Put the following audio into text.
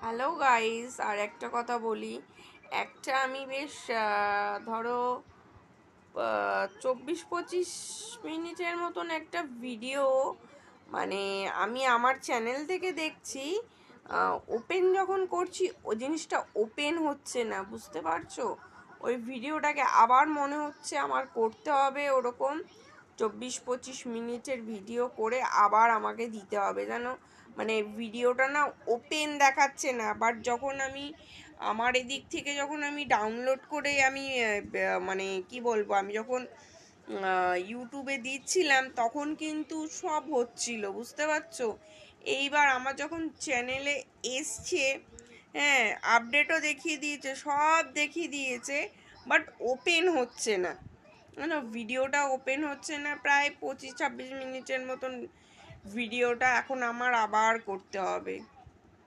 Hello guys, আর একটা কথা বলি। একটা আমি বেশ ধরো 24-25 মিনিটের মতন একটা ভিডিও, মানে আমি আমার চ্যানেল থেকে দেখছি। ওপেন যখন করছি ওই জিনিসটা ওপেন হচ্ছে না, বুঝতে পারছো? ওই ভিডিওটাকে আবার মনে হচ্ছে আমার করতে হবে ওরকম 24-25 মিনিটের ভিডিও করে আবার আমাকে দিতে হবে, জানো। মানে ভিডিওটা না ওপেন দেখাচ্ছে না। বাট যখন আমি আমার এদিক থেকে যখন আমি ডাউনলোড করে আমি মানে কি বলবো, আমি যখন ইউটিউবে দিচ্ছিলাম তখন কিন্তু সব হচ্ছিল, বুঝতে পারছো? এইবার আমার যখন চ্যানেলে এসছে, হ্যাঁ, আপডেটও দেখিয়ে দিয়েছে, সব দেখিয়ে দিয়েছে, বাট ওপেন হচ্ছে না। না, ভিডিওটা ওপেন হচ্ছে না। প্রায় 25-26 মিনিটের মতন ভিডিওটা এখন আমার আবার করতে হবে।